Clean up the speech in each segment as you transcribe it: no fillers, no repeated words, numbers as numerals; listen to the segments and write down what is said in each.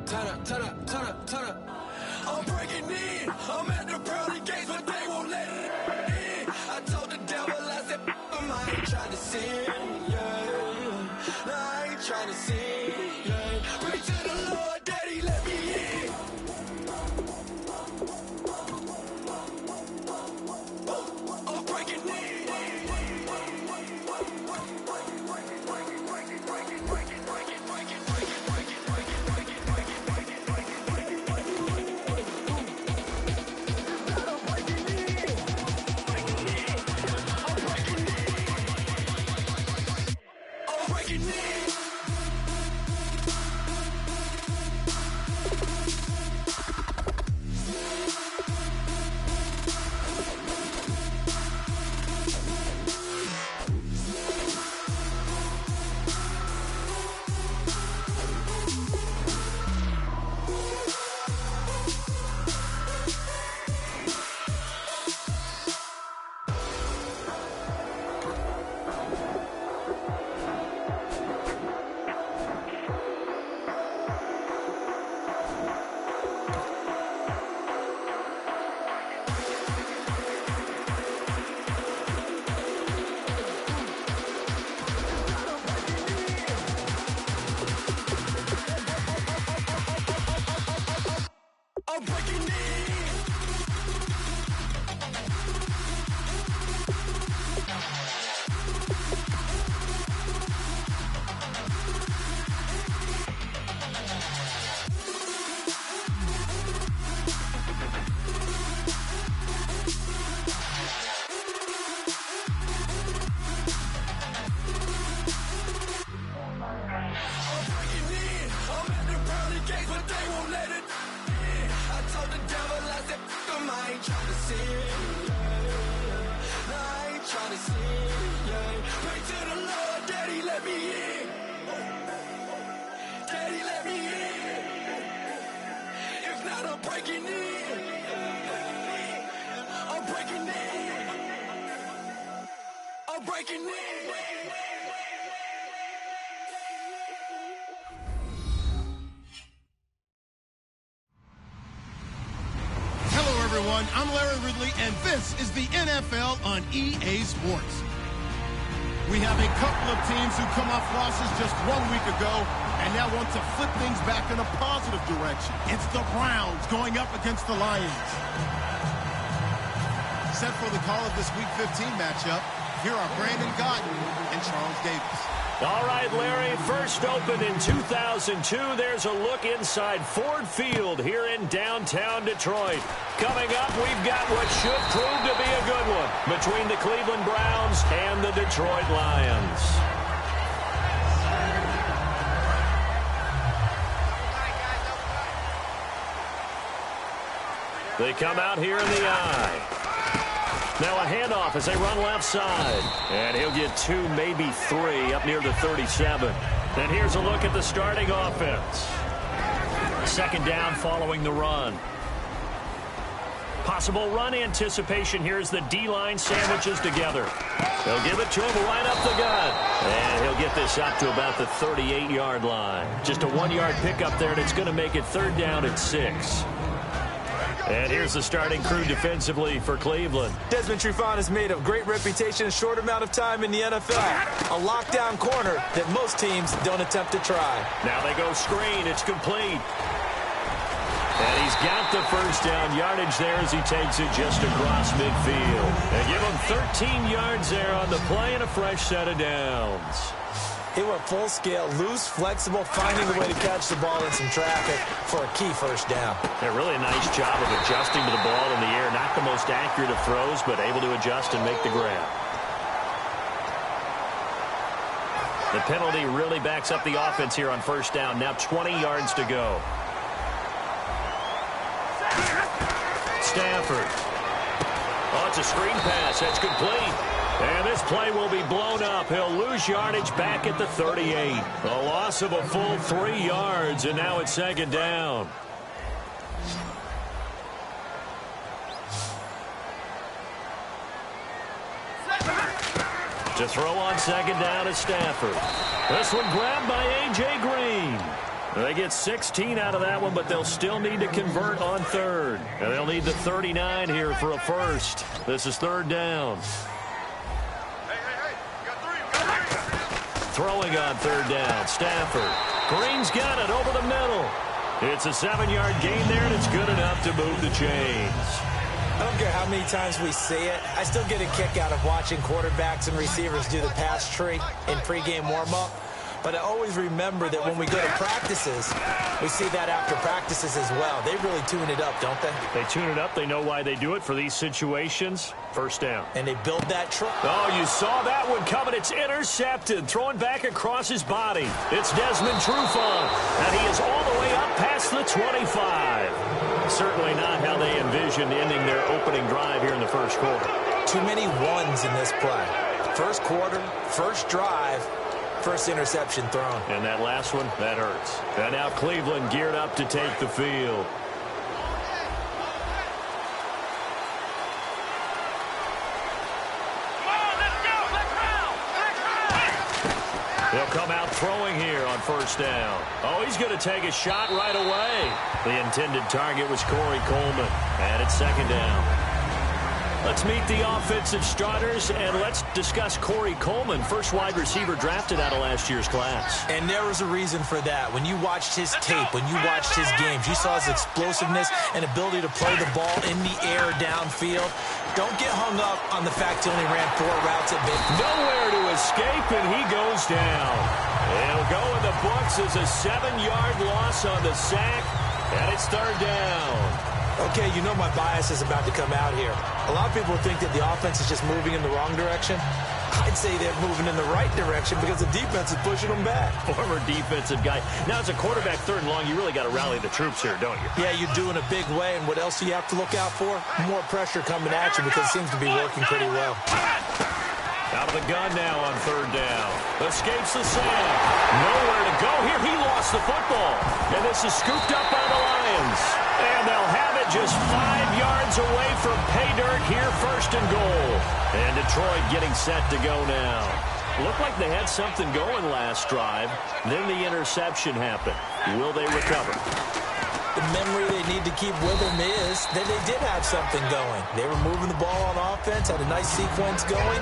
Turn up. I'm breaking in. I'm at the pearly gates, but they won't let it in. I told the devil, I said, I ain't trying to sin, yeah. No, I ain't trying to sin, yeah. Pray to the Lord, Daddy, let me in. I'm breaking in. I'm Larry Ridley, and this is the NFL on EA Sports. We have a couple of teams who come off losses just 1 week ago and now want to flip things back in a positive direction. It's the Browns going up against the Lions. Set for the call of this Week 15 matchup, here are Brandon Godden and Charles Davis. All right, Larry, first opened in 2002. There's a look inside Ford Field here in downtown Detroit. Coming up, we've got what should prove to be a good one between the Cleveland Browns and the Detroit Lions. They come out here in the eye. Now a handoff as they run left side. And he'll get 2, maybe 3 up near the 37. And here's a look at the starting offense. Second down following the run. Possible run anticipation here as the D-line sandwiches together. They'll give it to him right up the gut. And he'll get this up to about the 38-yard line. Just a 1-yard pickup there, and it's going to make it 3rd down and 6. And here's the starting crew defensively for Cleveland. Desmond Trufant has made a great reputation in a short amount of time in the NFL. A lockdown corner that most teams don't attempt to try. Now they go screen. It's complete. And he's got the first down yardage there as he takes it just across midfield. They give him 13 yards there on the play and a fresh set of downs. He went full scale, loose, flexible, finding the way to catch the ball in some traffic for a key first down. Yeah, really a nice job of adjusting to the ball in the air. Not the most accurate of throws, but able to adjust and make the grab. The penalty really backs up the offense here on first down. Now 20 yards to go. Stafford. Oh, it's a screen pass. That's complete. And this play will be blown up. He'll lose yardage back at the 38. A loss of a full 3 yards, and now it's second down. To throw on second down is Stafford. This one grabbed by A.J. Green. They get 16 out of that one, but they'll still need to convert on third. And they'll need the 39 here for a first. This is third down. Throwing on third down, Stafford. Green's got it over the middle. It's a 7-yard gain there, and it's good enough to move the chains. I don't care how many times we see it. I still get a kick out of watching quarterbacks and receivers do the pass tree in pregame warm-up. But I always remember that when we go to practices, we see that after practices as well. They really tune it up, don't they? They tune it up. They know why they do it for these situations. First down. And they build that truck. Oh, you saw that one coming. It's intercepted. Throwing back across his body. It's Desmond Trufant. And he is all the way up past the 25. Certainly not how they envisioned ending their opening drive here in the first quarter. Too many ones in this play. First quarter, first drive, first interception thrown. And that last one, that hurts. And now Cleveland geared up to take the field. They'll come out throwing here on first down. Oh, he's going to take a shot right away. The intended target was Corey Coleman. And it's second down. Let's meet the offensive starters, and let's discuss Corey Coleman, first wide receiver drafted out of last year's class. And there was a reason for that. When you watched his tape, when you watched his games, you saw his explosiveness and ability to play the ball in the air downfield. Don't get hung up on the fact he only ran 4 routes at big. Nowhere to escape, and he goes down. It'll go in the books as a 7-yard loss on the sack, and it's third down. Okay, you know my bias is about to come out here. A lot of people think that the offense is just moving in the wrong direction. I'd say they're moving in the right direction because the defense is pushing them back. Former defensive guy. Now, as a quarterback, third and long, you really got to rally the troops here, don't you? Yeah, you're doing a big way, and what else do you have to look out for? More pressure coming at you because it seems to be working pretty well. Out of the gun now on third down. Escapes the sand. Nowhere to go here. He lost the football. And this is scooped up by the Lions. And they'll have it just 5 yards away from pay dirt here, first and goal. And Detroit getting set to go now. Looked like they had something going last drive. Then the interception happened. Will they recover? The memory they need to keep with them is that they did have something going. They were moving the ball on offense, had a nice sequence going.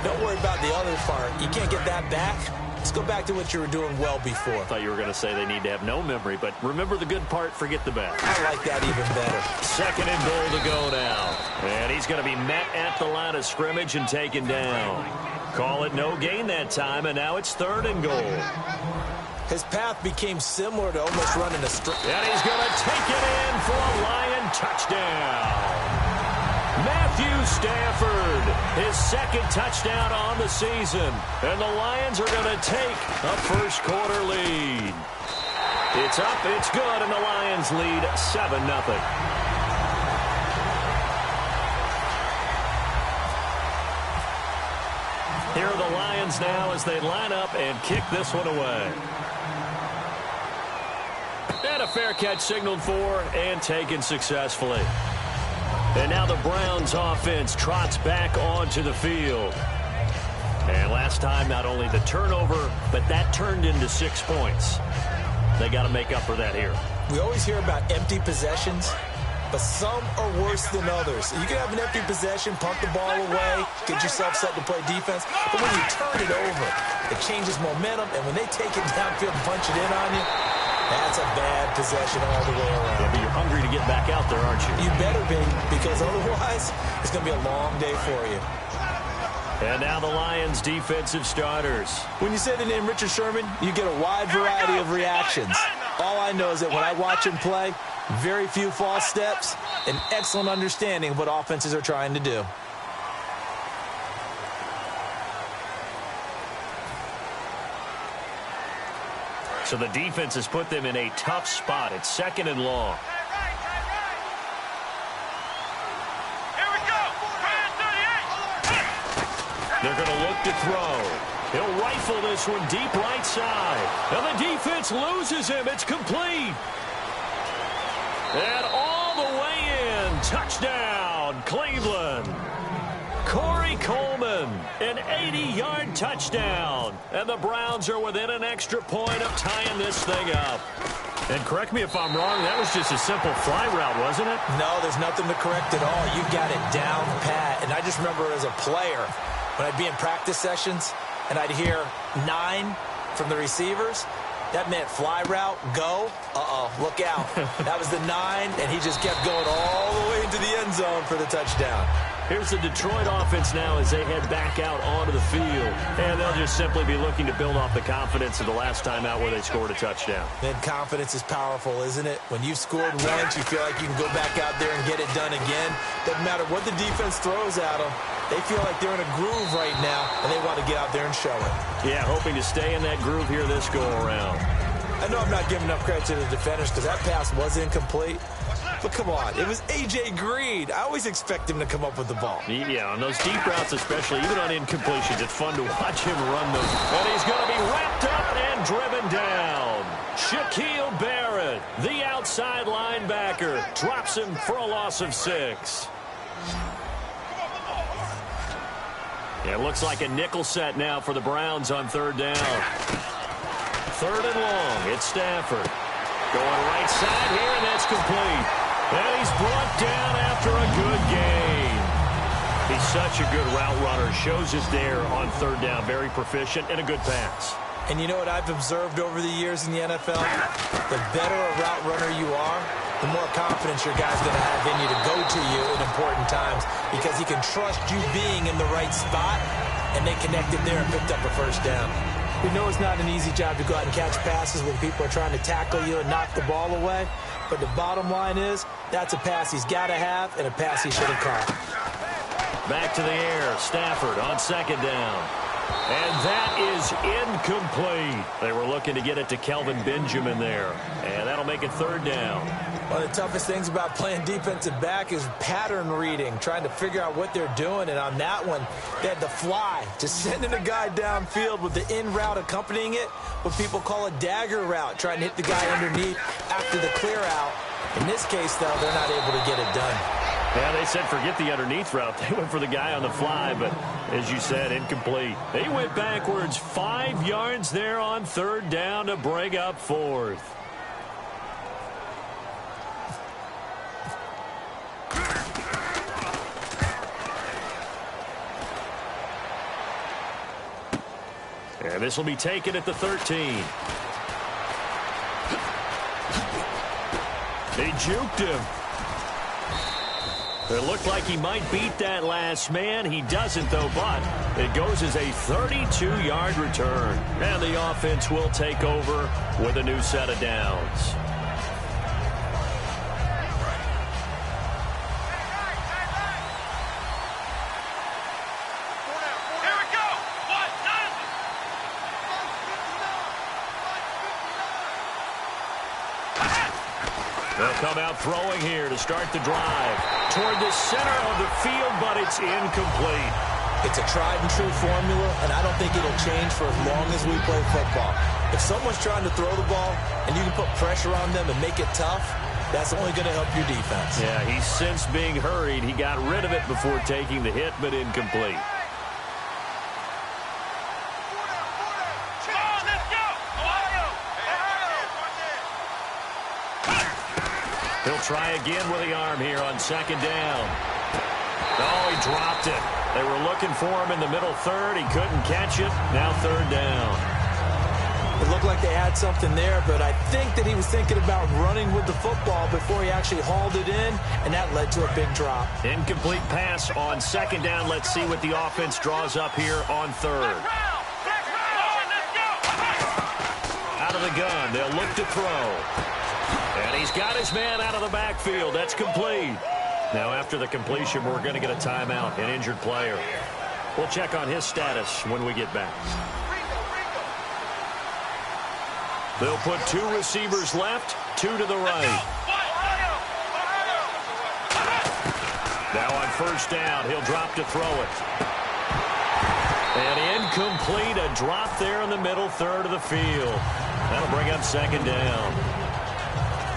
Don't worry about the other part. You can't get that back. Let's go back to what you were doing well before. I thought you were going to say they need to have no memory, but remember the good part, forget the bad. I like that even better. Second and goal to go now. And he's going to be met at the line of scrimmage and taken down. Call it no gain that time, and now it's third and goal. His path became similar to almost running a straight. And he's going to take it in for a Lion touchdown. Matthew Stafford, his second touchdown on the season. And the Lions are going to take a first quarter lead. It's up, it's good, and the Lions lead 7-0. Here are the Lions now as they line up and kick this one away. And a fair catch signaled for and taken successfully. And now the Browns offense trots back onto the field. And last time, not only the turnover, but that turned into 6 points. They got to make up for that here. We always hear about empty possessions, but some are worse than others. You can have an empty possession, pump the ball away, get yourself set to play defense, but when you turn it over, it changes momentum, and when they take it downfield and punch it in on you, that's a bad possession all the way around. Yeah, but you're hungry to get back out there, aren't you? You better be, because otherwise, it's going to be a long day for you. And now the Lions' defensive starters. When you say the name Richard Sherman, you get a wide variety of reactions. All I know is that when I watch him play, very few false steps, an excellent understanding of what offenses are trying to do. So the defense has put them in a tough spot. It's second and long. Here we go. They're going to look to throw. He'll rifle this one deep right side. And the defense loses him. It's complete. And all the way in. Touchdown, Cleveland. Corey Coleman, an 80-yard touchdown. And the Browns are within an extra point of tying this thing up. And correct me if I'm wrong, that was just a simple fly route, wasn't it? No, there's nothing to correct at all. You got it down pat. And I just remember as a player, when I'd be in practice sessions and I'd hear 9 from the receivers, that meant fly route, go, look out. That was the 9, and he just kept going all the way into the end zone for the touchdown. Here's the Detroit offense now as they head back out onto the field. And they'll just simply be looking to build off the confidence of the last time out where they scored a touchdown. Man, confidence is powerful, isn't it? When you've scored once, you feel like you can go back out there and get it done again. Doesn't matter what the defense throws at them. They feel like they're in a groove right now, and they want to get out there and show it. Yeah, hoping to stay in that groove here this go-around. I know I'm not giving enough credit to the defenders because that pass was incomplete. But come on, it was A.J. Green. I always expect him to come up with the ball. Yeah, on those deep routes especially, even on incompletions, it's fun to watch him run those. And he's going to be wrapped up and driven down. Shaquille Barrett, the outside linebacker, drops him for a loss of 6. Yeah, it looks like a nickel set now for the Browns on 3rd down. 3rd and long, it's Stafford. Going right side here, and that's complete. And he's brought down after a good gain. He's such a good route runner. Shows his dare on 3rd down. Very proficient and a good pass. And you know what I've observed over the years in the NFL? The better a route runner you are, the more confidence your guy's going to have in you to go to you in important times because he can trust you being in the right spot, and they connected there and picked up a 1st down. We know it's not an easy job to go out and catch passes when people are trying to tackle you and knock the ball away. But the bottom line is, that's a pass he's got to have and a pass he should have caught. Back to the air. Stafford on 2nd down. And that is incomplete. They were looking to get it to Kelvin Benjamin there. And that'll make it 3rd down. One of the toughest things about playing defensive back is pattern reading, trying to figure out what they're doing. And on that one, they had the fly, just sending a guy downfield with the in route accompanying it, what people call a dagger route, trying to hit the guy underneath after the clear out. In this case, though, they're not able to get it done. Yeah, they said forget the underneath route. They went for the guy on the fly, but as you said, incomplete. They went backwards 5 yards there on 3rd down to bring up 4th. And this will be taken at the 13. They juked him. It looked like he might beat that last man. He doesn't, though, but it goes as a 32-yard return. And the offense will take over with a new set of downs. They'll come out throwing here to start the drive. Toward the center of the field, but it's incomplete. It's a tried-and-true formula, and I don't think it'll change for as long as we play football. If someone's trying to throw the ball and you can put pressure on them and make it tough, that's only going to help your defense. Yeah, he's since being hurried. He got rid of it before taking the hit, but incomplete. He'll try again with the arm here on 2nd down. Oh, he dropped it. They were looking for him in the middle 3rd. He couldn't catch it. Now 3rd down. It looked like they had something there, but I think that he was thinking about running with the football before he actually hauled it in, and that led to a big drop. Incomplete pass on 2nd down. Let's see what the offense draws up here on 3rd. Out of the gun. They'll look to throw. And he's got his man out of the backfield. That's complete. Now, after the completion, we're going to get a timeout, an injured player. We'll check on his status when we get back. They'll put 2 receivers left, 2 to the right. Now on 1st down, he'll drop to throw it. And incomplete, a drop there in the middle 3rd of the field. That'll bring up 2nd down.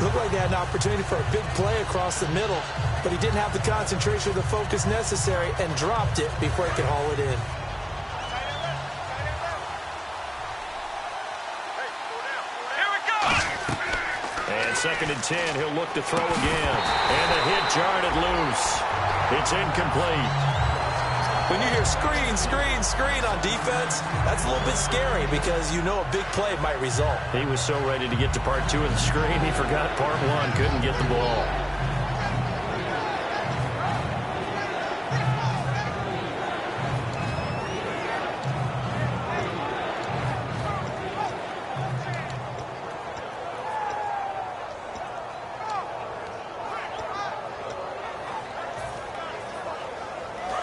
Looked like they had an opportunity for a big play across the middle, but he didn't have the concentration or the focus necessary and dropped it before he could haul it in. And 2nd and 10, he'll look to throw again. And the hit jarred it loose. It's incomplete. When you hear screen, screen, screen on defense, that's a little bit scary because you know a big play might result. He was so ready to get to part 2 of the screen, he forgot part 1, couldn't get the ball.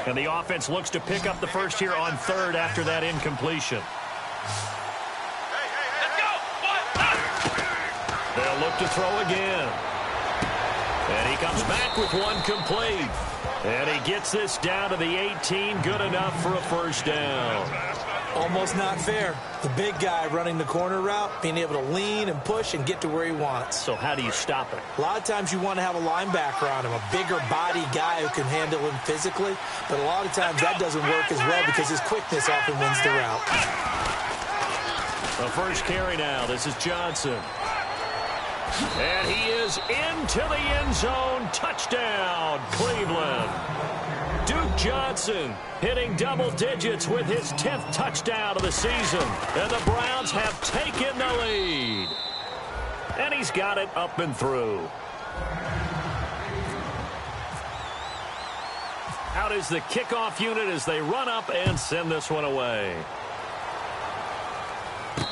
And the offense looks to pick up the first here on 3rd after that incompletion. They'll look to throw again. And he comes back with one complete. And he gets this down to the 18, good enough for a first down. Almost not fair. The big guy running the corner route, being able to lean and push and get to where he wants. So how do you stop it? A lot of times you want to have a linebacker on him, a bigger body guy who can handle him physically. But a lot of times that doesn't work as well because his quickness often wins the route. The first carry now. This is Johnson. And he is into the end zone. Touchdown, Cleveland. Duke Johnson hitting double digits with his 10th touchdown of the season. And the Browns have taken the lead. And he's got it up and through. Out is the kickoff unit as they run up and send this one away.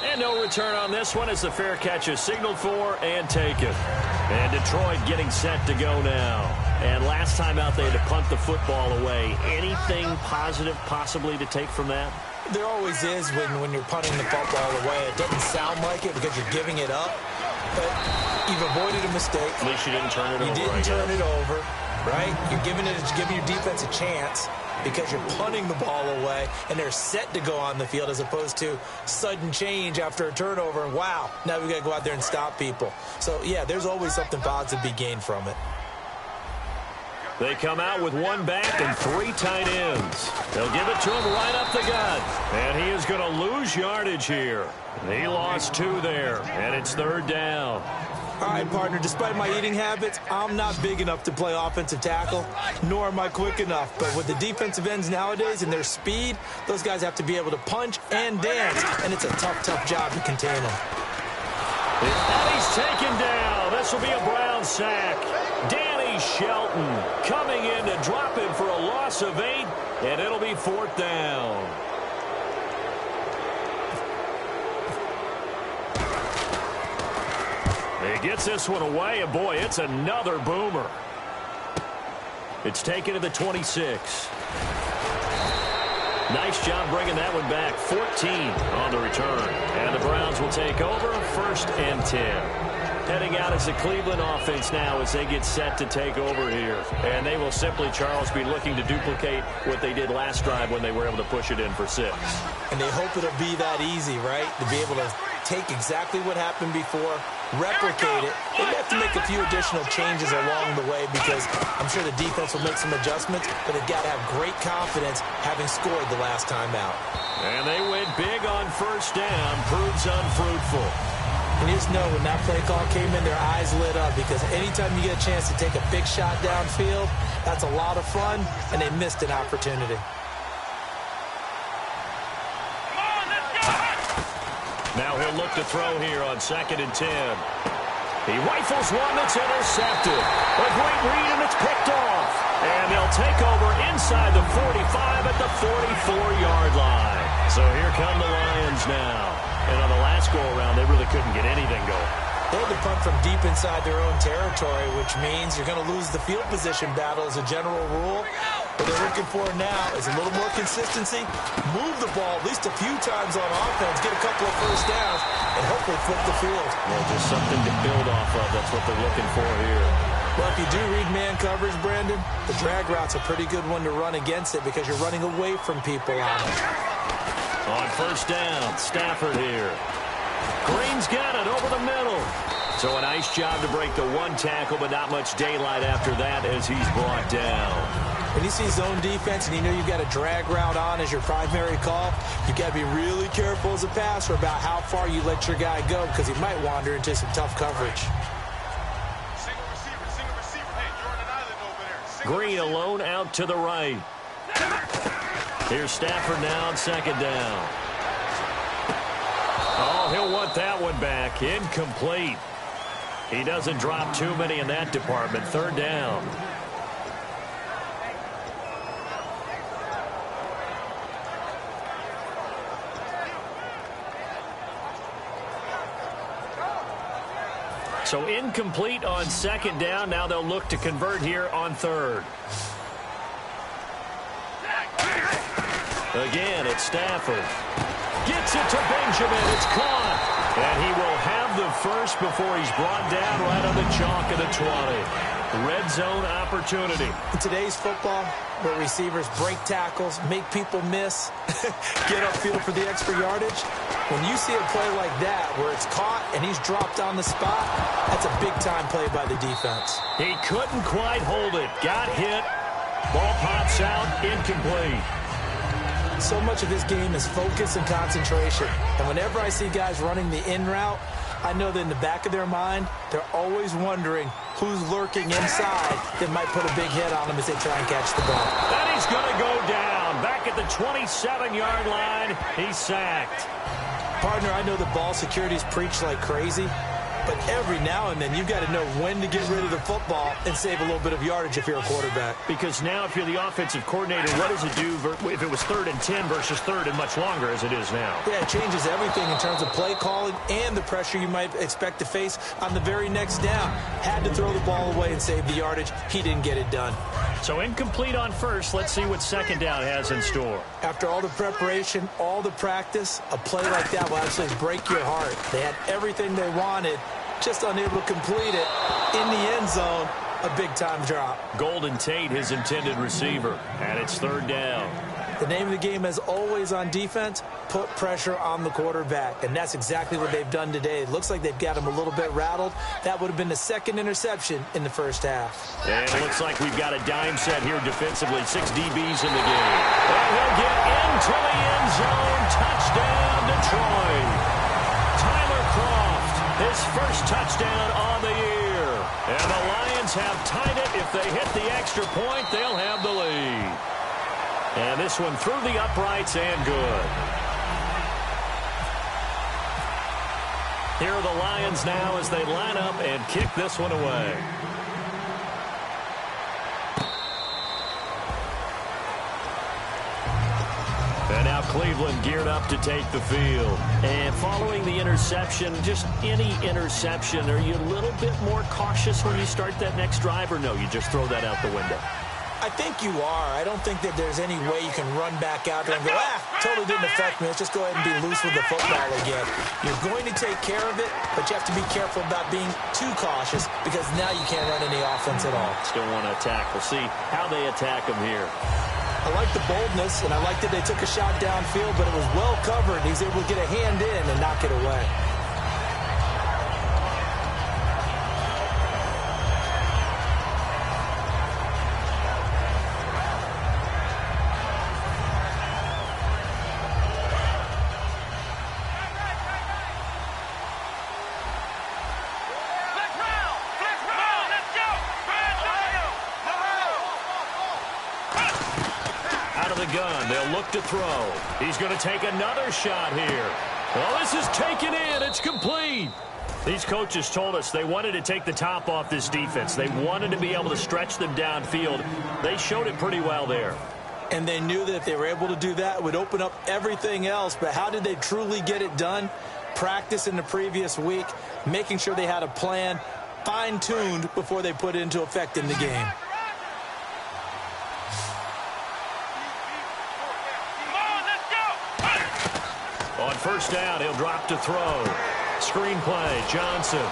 And no return on this one as the fair catch is signaled for and taken. And Detroit getting set to go now. And last time out, they had to punt the football away. Anything positive possibly to take from that? There always is when you're punting the football away. It doesn't sound like it because you're giving it up. But you've avoided a mistake. At least you didn't turn it over. You didn't turn it over, right? You're giving your defense a chance because you're punting the ball away, and they're set to go on the field as opposed to sudden change after a turnover. And, wow, now we've got to go out there and stop people. So, yeah, there's always something positive to be gained from it. They come out with one back and 3 tight ends. They'll give it to him right up the gut. And he is going to lose yardage here. He lost 2 there, and it's 3rd down. All right, partner, despite my eating habits, I'm not big enough to play offensive tackle, nor am I quick enough. But with the defensive ends nowadays and their speed, those guys have to be able to punch and dance, and it's a tough, tough job to contain them. And he's taken down. This will be a Brown sack. Danny Shelton coming in to drop him for a loss of 8, and it'll be 4th down. He gets this one away, and boy, it's another boomer. It's taken to the 26. Nice job bringing that one back. 14 on the return. And the Browns will take over 1st and 10. Heading out as the Cleveland offense now as they get set to take over here. And they will simply, Charles, be looking to duplicate what they did last drive when they were able to push it in for 6. And they hope it'll be that easy, right? To be able to take exactly what happened before, replicate it. They have to make a few additional changes along the way because I'm sure the defense will make some adjustments, but they've got to have great confidence having scored the last time out. And they went big on 1st down, proves unfruitful. And you just know when that play call came in, their eyes lit up because anytime you get a chance to take a big shot downfield, that's a lot of fun, and they missed an opportunity. Now he'll look to throw here on 2nd and 10. He rifles one that's intercepted. A great read, and it's picked off. And they'll take over inside the 45 at the 44-yard line. So here come the Lions now. And on the last go-around, they really couldn't get anything going. They had to punt from deep inside their own territory, which means you're going to lose the field position battle as a general rule. What they're looking for now is a little more consistency, move the ball at least a few times on offense, get a couple of first downs, and hopefully flip the field. Well, just something to build off of. That's what they're looking for here. Well, if you do read man coverage, Brandon, the drag route's a pretty good one to run against it because you're running away from people on it. On 1st down, Stafford here. Green's got it over the middle. So a nice job to break the one tackle, but not much daylight after that as he's brought down. When you see zone defense and you know you've got a drag route on as your primary call, you've got to be really careful as a passer about how far you let your guy go because he might wander into some tough coverage. Single receiver. Hey, you're on an island over there. Green alone out to the right. Here's Stafford now on second down. Oh, he'll want that one back. Incomplete. He doesn't drop too many in that department. Third down. So incomplete on second down. Now they'll look to convert here on third. Again, it's Stafford. Gets it to Benjamin. It's caught. And he will have the first before he's brought down right on the chalk of the 20. Red zone opportunity. In today's football, where receivers break tackles, make people miss, get upfield for the extra yardage, when you see a play like that where it's caught and he's dropped on the spot, that's a big-time play by the defense. He couldn't quite hold it. Got hit. Ball pops out. Incomplete. So much of this game is focus and concentration. And whenever I see guys running the in route, I know that in the back of their mind, they're always wondering who's lurking inside that might put a big hit on them as they try and catch the ball. And he's going to go down. Back at the 27-yard line, he's sacked. Partner, I know the ball security's preached like crazy, but every now and then you've got to know when to get rid of the football and save a little bit of yardage if you're a quarterback. Because now if you're the offensive coordinator, what does it do if it was 3rd and 10 versus 3rd and much longer as it is now? Yeah, it changes everything in terms of play calling and the pressure you might expect to face on the very next down. Had to throw the ball away and save the yardage. He didn't get it done. So incomplete on first. Let's see what second down has in store. After all the preparation, all the practice, a play like that will actually break your heart. They had everything they wanted, just unable to complete it. In the end zone, a big-time drop. Golden Tate, his intended receiver, and it's third down. The name of the game, as always on defense, put pressure on the quarterback, and that's exactly what they've done today. It looks like they've got him a little bit rattled. That would have been the second interception in the first half. And it looks like we've got a dime set here defensively. 6 DBs in the game. And he'll get into the end zone. Touchdown, Detroit. Tyler Croft, his first touchdown on the year. And the Lions have tied it. If they hit the extra point, they'll have the lead. And this one through the uprights and good. Here are the Lions now as they line up and kick this one away. And now Cleveland geared up to take the field. And following the interception, just any interception, are you a little bit more cautious when you start that next drive, or no, you just throw that out the window? I think you are. I don't think that there's any way you can run back out there and go, totally didn't affect me. Let's just go ahead and be loose with the football again. You're going to take care of it, but you have to be careful about being too cautious because now you can't run any offense at all. Still want to attack. We'll see how they attack him here. I like the boldness, and I like that they took a shot downfield, but it was well covered. He's able to get a hand in and knock it away. To throw. He's going to take another shot here. Well, this is taken in. It's complete. These coaches told us they wanted to take the top off this defense. They wanted to be able to stretch them downfield. They showed it pretty well there. And they knew that if they were able to do that, it would open up everything else. But how did they truly get it done? Practice in the previous week, making sure they had a plan, fine-tuned before they put it into effect in the game. On first down, he'll drop to throw. Screenplay, Johnson.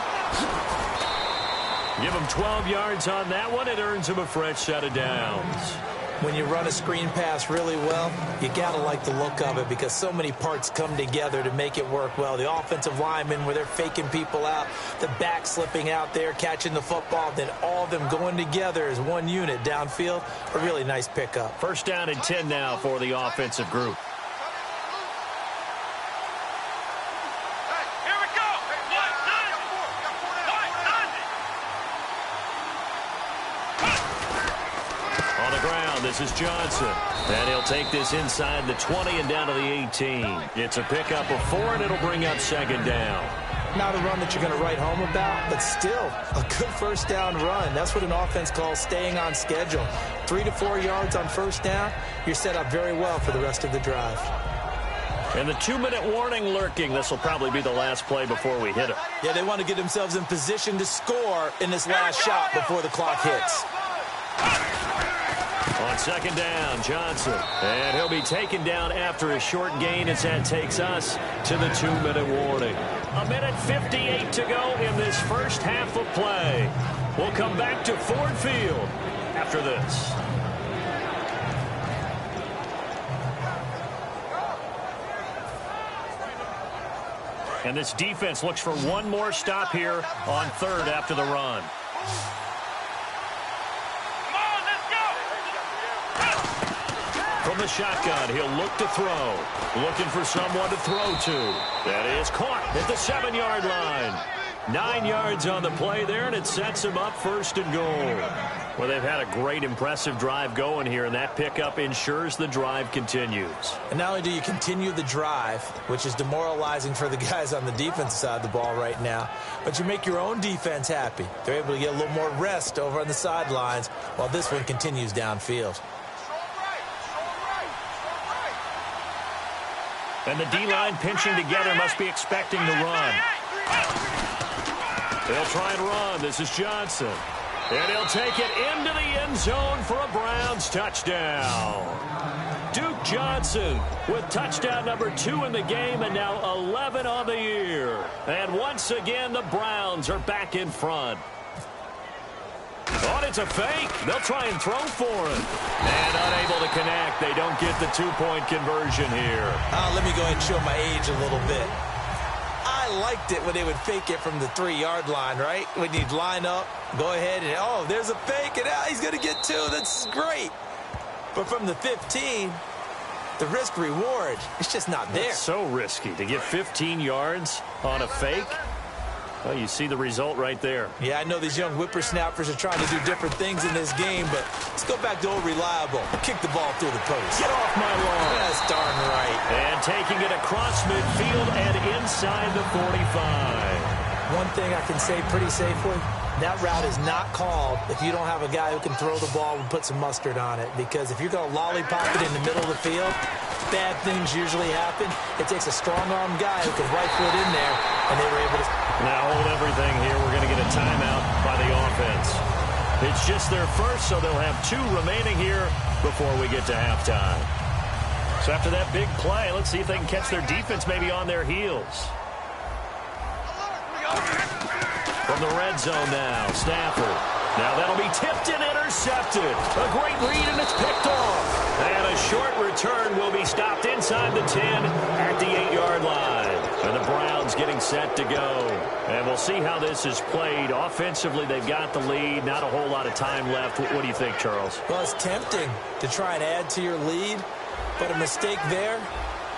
Give him 12 yards on that one. It earns him a fresh set of downs. When you run a screen pass really well, you got to like the look of it because so many parts come together to make it work well. The offensive linemen, where they're faking people out, the back slipping out there, catching the football, then all of them going together as one unit downfield. A really nice pickup. First down and 10 now for the offensive group. This is Johnson, and he'll take this inside the 20 and down to the 18. It's a pickup of 4, and it'll bring up second down. Not a run that you're going to write home about, but still a good first down run. That's what an offense calls staying on schedule. 3 to 4 yards on first down, you're set up very well for the rest of the drive. And the 2-minute warning lurking. This will probably be the last play before we hit it. Yeah, they want to get themselves in position to score in this last shot before the clock hits. On second down, Johnson. And he'll be taken down after a short gain as that takes us to the 2-minute warning. 1:58 to go in this first half of play. We'll come back to Ford Field after this. And this defense looks for one more stop here on third after the run. From the shotgun, he'll look to throw. Looking for someone to throw to. That is caught at the 7-yard line. 9 yards on the play there, and it sets him up first and goal. Well, they've had a great, impressive drive going here, and that pickup ensures the drive continues. And not only do you continue the drive, which is demoralizing for the guys on the defensive side of the ball right now, but you make your own defense happy. They're able to get a little more rest over on the sidelines while this one continues downfield. And the D-line pinching together must be expecting to run. They'll try and run. This is Johnson. And he'll take it into the end zone for a Browns touchdown. Duke Johnson with touchdown number 2 in the game and now 11 on the year. And once again, the Browns are back in front. Oh, it's a fake. They'll try and throw for it. And unable to connect. They don't get the 2-point conversion here. Let me go ahead and show my age a little bit. I liked it when they would fake it from the 3-yard line, right? When you'd line up, go ahead and, oh, there's a fake, and he's going to get 2. That's great. But from the 15, the risk-reward, it's just not there. It's so risky to get 15 yards on a fake. Well, you see the result right there. Yeah, I know these young whippersnappers are trying to do different things in this game, but let's go back to old reliable. Kick the ball through the post. Get off my lawn. That's darn right. And taking it across midfield and inside the 45. One thing I can say pretty safely, that route is not called if you don't have a guy who can throw the ball and put some mustard on it. Because if you're going to lollipop it in the middle of the field, bad things usually happen. It takes a strong-arm guy who can rifle it in there, and they were able to... Now hold everything here. We're going to get a timeout by the offense. It's just their first, so they'll have 2 remaining here before we get to halftime. So after that big play, let's see if they can catch their defense maybe on their heels. From the red zone now, Stafford. Now that'll be tipped and intercepted. A great read, and it's picked off. And a short return will be stopped inside the 10 at the 8-yard line. And the Browns getting set to go. And we'll see how this is played. Offensively, they've got the lead. Not a whole lot of time left. What do you think, Charles? Well, it's tempting to try and add to your lead, but a mistake there,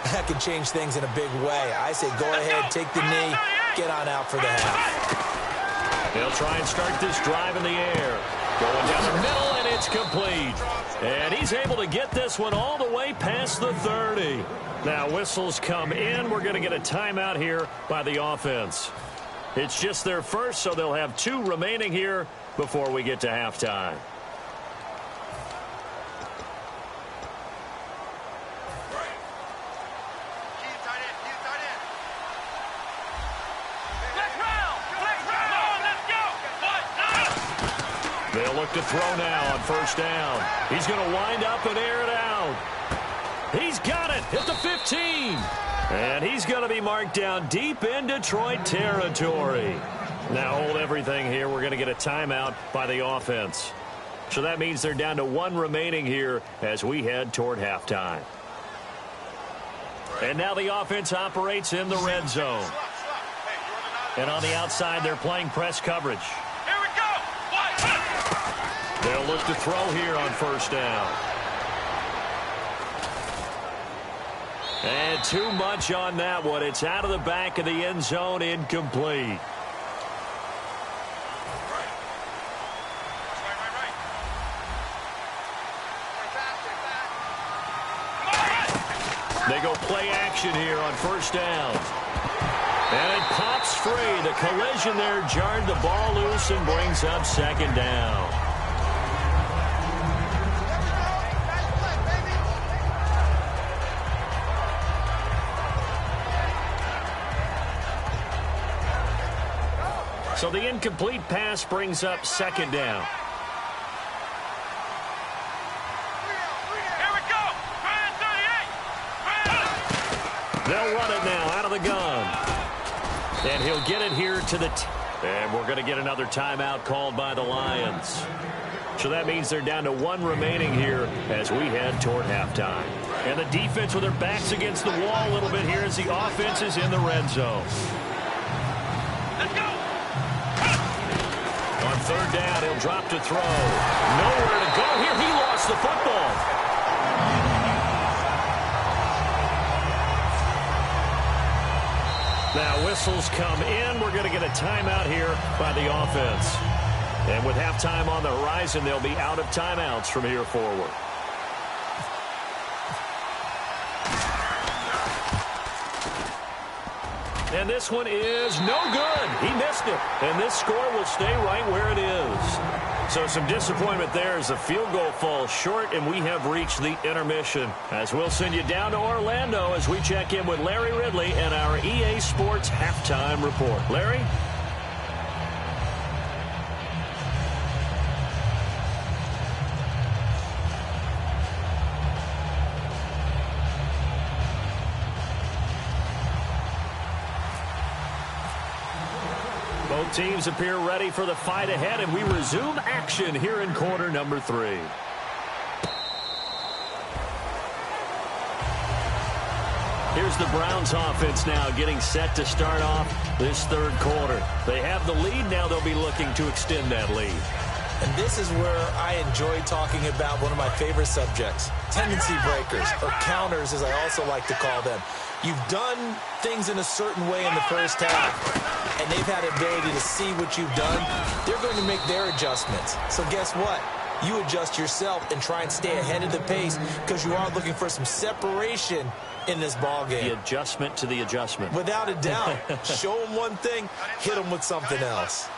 that could change things in a big way. I say go ahead, take the knee, get on out for the half. They'll try and start this drive in the air. Going down the middle, and it's complete. And he's able to get this one all the way past the 30. Now whistles come in. We're going to get a timeout here by the offense. It's just their first, so they'll have 2 remaining here before we get to halftime. They'll look to throw now on first down. He's going to wind up and air it out. He's got it at the 15. And he's going to be marked down deep in Detroit territory. Now hold everything here. We're going to get a timeout by the offense. So that means they're down to 1 remaining here as we head toward halftime. And now the offense operates in the red zone. And on the outside, they're playing press coverage. Here we go. They'll look to throw here on first down. And too much on that one. It's out of the back of the end zone, incomplete. They go play action here on first down. And it pops free. The collision there jarred the ball loose and brings up second down. So the incomplete pass brings up second down. They'll run it now out of the gun. And he'll get it here to the... And we're going to get another timeout called by the Lions. So that means they're down to 1 remaining here as we head toward halftime. And the defense with their backs against the wall a little bit here as the offense is in the red zone. Let's go. On third down, he'll drop to throw. Nowhere to go here. He lost the football. Now whistles come in. We're going to get a timeout here by the offense. And with halftime on the horizon, they'll be out of timeouts from here forward. And this one is no good. He missed it. And this score will stay right where it is. So some disappointment there as the field goal falls short, and we have reached the intermission. As we'll send you down to Orlando as we check in with Larry Ridley and our EA Sports Halftime Report. Larry? Both teams appear ready for the fight ahead, and we resume action here in quarter number 3. Here's the Browns offense now getting set to start off this third quarter. They have the lead. Now they'll be looking to extend that lead. And this is where I enjoy talking about one of my favorite subjects, tendency breakers, or counters as I also like to call them. You've done things in a certain way in the first half, and they've had the ability to see what you've done. They're going to make their adjustments. So guess what? You adjust yourself and try and stay ahead of the pace because you are looking for some separation in this ball game. The adjustment to the adjustment. Without a doubt. Show them one thing, hit them with something else.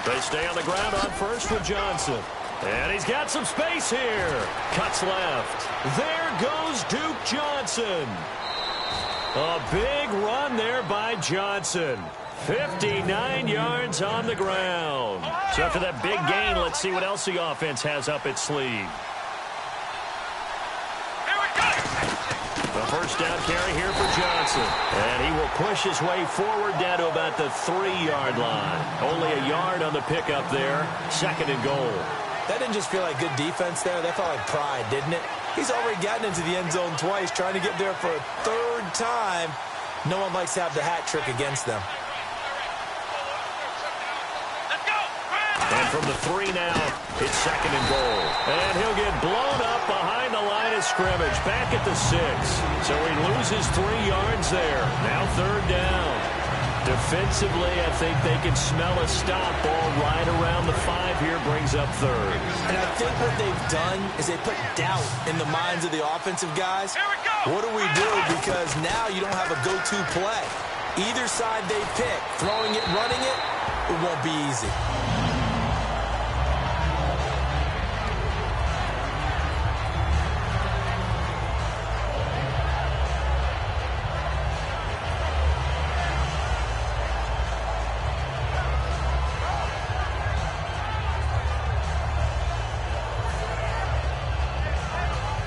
They stay on the ground on first with Johnson. And he's got some space here. Cuts left. There goes Duke Johnson. A big run there by Johnson. 59 yards on the ground. So after that big gain, let's see what else the offense has up its sleeve. The first down carry here for Johnson. And he will push his way forward down to about the 3-yard line. Only a yard on the pickup there. Second and goal. That didn't just feel like good defense there. That felt like pride, didn't it? He's already gotten into the end zone twice, trying to get there for a third time. No one likes to have the hat trick against them. And from the 3 now, it's second and goal. And he'll get blown up behind the line of scrimmage, back at the 6. So he loses 3 yards there. Now third down. Defensively, I think they can smell a stop ball right around the 5 here, brings up third. And I think what they've done is they put doubt in the minds of the offensive guys. What do we do? Because now you don't have a go-to play. Either side they pick, throwing it, running it, it won't be easy.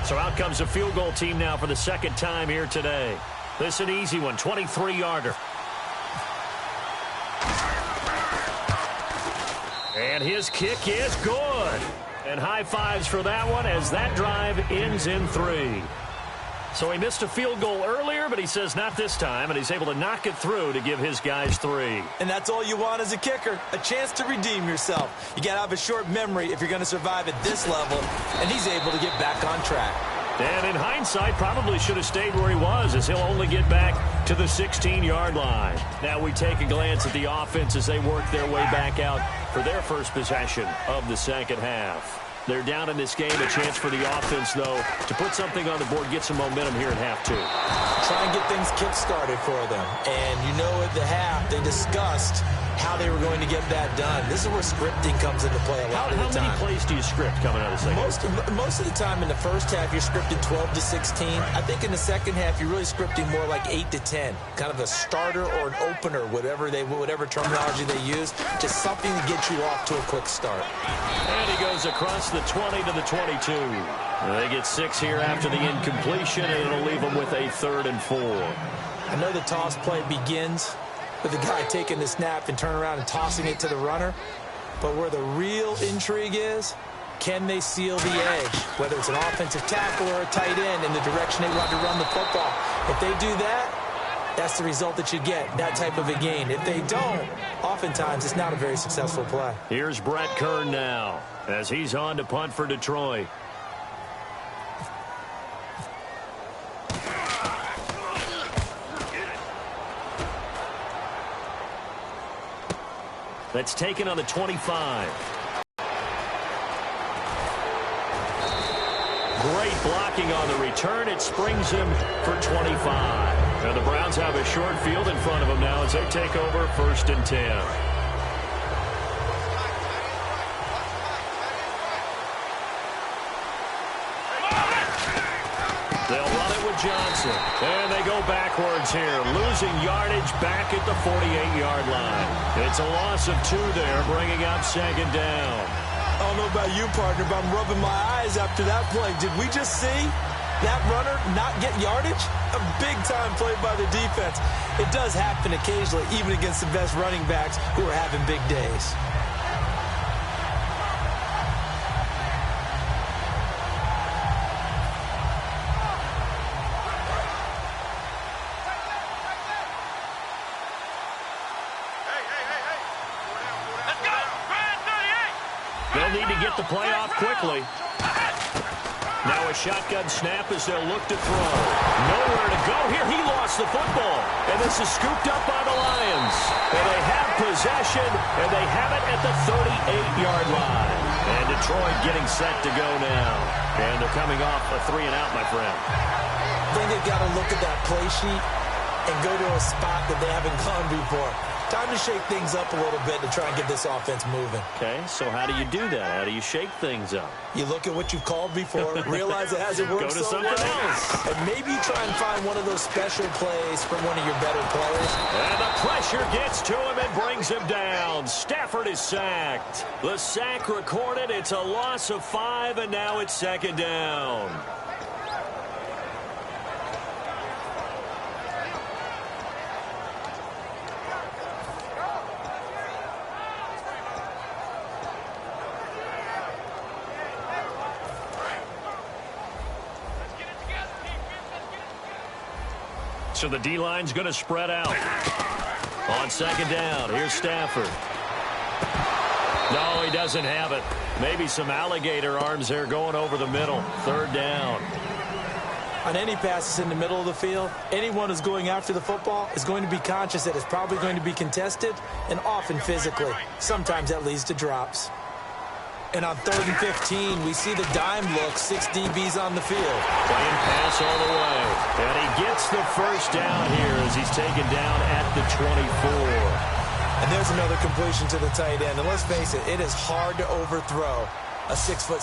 So out comes a field goal team now for the second time here today. This is an easy one, 23-yarder. And his kick is good. And high fives for that one as that drive ends in 3. So he missed a field goal earlier, but he says not this time, and he's able to knock it through to give his guys 3. And that's all you want as a kicker, a chance to redeem yourself. You got to have a short memory if you're going to survive at this level, and he's able to get back on track. And in hindsight, probably should have stayed where he was, as he'll only get back to the 16-yard line. Now we take a glance at the offense as they work their way back out for their first possession of the second half. They're down in this game. A chance for the offense, though, to put something on the board, get some momentum here in half 2. Try and get things kick-started for them. And you know at the half, they discussed how they were going to get that done. This is where scripting comes into play a lot of the time. How many plays do you script coming out of the second half? Most of the time in the first half, you're scripting 12 to 16. I think in the second half, you're really scripting more like 8 to 10. Kind of a starter or an opener, whatever terminology they use. Just something to get you off to a quick start. And he goes across the 20 to the 22. They get 6 here after the incompletion, and it'll leave them with a 3rd and 4. I know the toss play begins with the guy taking the snap and turn around and tossing it to the runner. But where the real intrigue is, can they seal the edge? Whether it's an offensive tackle or a tight end in the direction they want to run the football. If they do that, that's the result that you get, that type of a gain. If they don't, oftentimes it's not a very successful play. Here's Brett Kern now as he's on to punt for Detroit. That's taken on the 25. Great blocking on the return. It springs him for 25. Now the Browns have a short field in front of them now as they take over 1st and 10. They'll run it with Johnson. And they go backwards here, losing yardage back at the 48-yard line. It's a loss of 2 there, bringing up 2nd down. I don't know about you, partner, but I'm rubbing my eyes after that play. Did we just see that runner not get yardage? A big-time play by the defense. It does happen occasionally, even against the best running backs who are having big days. They'll need to get the play off quickly. Now a shotgun snap as they'll look to throw. Nowhere to go here. He lost the football. And this is scooped up by the Lions. And they have possession, and they have it at the 38-yard line. And Detroit getting set to go now. And they're coming off a 3-and-out, my friend. I think they've got to look at that play sheet and go to a spot that they haven't gone before. Time to shake things up a little bit to try and get this offense moving. Okay, so how do you do that? How do you shake things up? You look at what you've called before, realize it hasn't worked Go to something else. And maybe you try and find one of those special plays from one of your better players. And the pressure gets to him and brings him down. Stafford is sacked. The sack recorded. It's a loss of 5, and now it's 2nd down. So the D-line's going to spread out. On 2nd down, here's Stafford. No, he doesn't have it. Maybe some alligator arms there going over the middle. 3rd down. On any passes in the middle of the field, anyone who's going after the football is going to be conscious that it's probably going to be contested and often physically. Sometimes that leads to drops. And on 3rd and 15, we see the dime look, 6 DBs on the field. Playing pass all the way. And he gets the 1st down here as he's taken down at the 24. And there's another completion to the tight end. And let's face it, it is hard to overthrow a 6'6"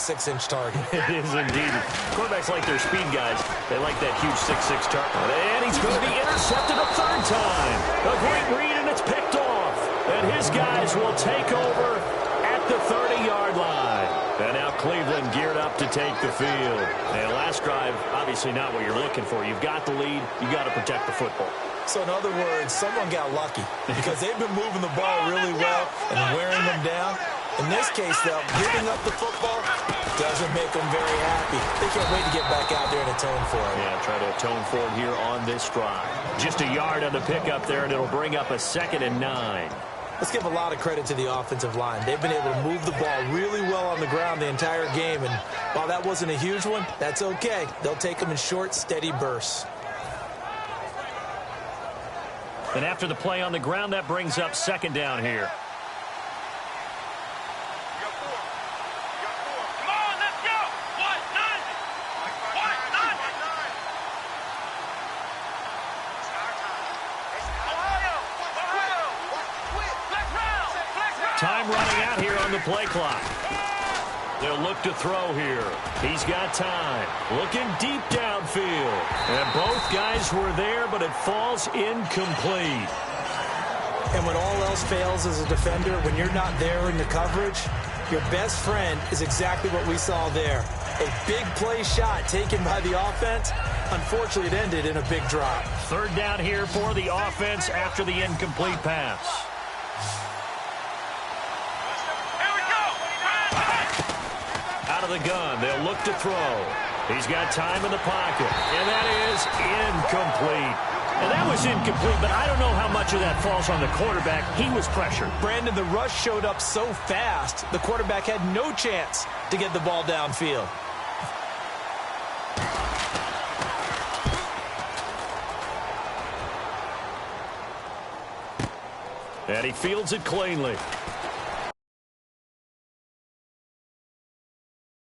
target. It is indeed. Quarterbacks like their speed guys. They like that huge 6'6" target. And he's going to be intercepted a 3rd time. A great read, and it's picked off. And his guys will take over at the 30-yard line. And now Cleveland geared up to take the field. And last drive, obviously not what you're looking for. You've got the lead. You've got to protect the football. So in other words, someone got lucky because they've been moving the ball really well and wearing them down. In this case, though, giving up the football doesn't make them very happy. They can't wait to get back out there and atone for it. Yeah, try to atone for it here on this drive. Just a yard on the pickup there, and it'll bring up a 2nd and 9. Let's give a lot of credit to the offensive line. They've been able to move the ball really well on the ground the entire game, and while that wasn't a huge one, that's okay. They'll take them in short, steady bursts. And after the play on the ground, that brings up 2nd down here. Come on, let's go. What? None. What? None. Ohio. Flex round. Time running out here on the play clock. They'll look to throw here. He's got time. Looking deep downfield. And both guys were there, but it falls incomplete. And when all else fails as a defender, when you're not there in the coverage, your best friend is exactly what we saw there. A big play shot taken by the offense. Unfortunately, it ended in a big drop. 3rd down here for the offense after the incomplete pass. Here we go. Out of the gun, they'll look to throw. He's got time in the pocket, and that is incomplete. And that was incomplete, but I don't know how much of that falls on the quarterback. He was pressured. Brandon, the rush showed up so fast, the quarterback had no chance to get the ball downfield. And he fields it cleanly.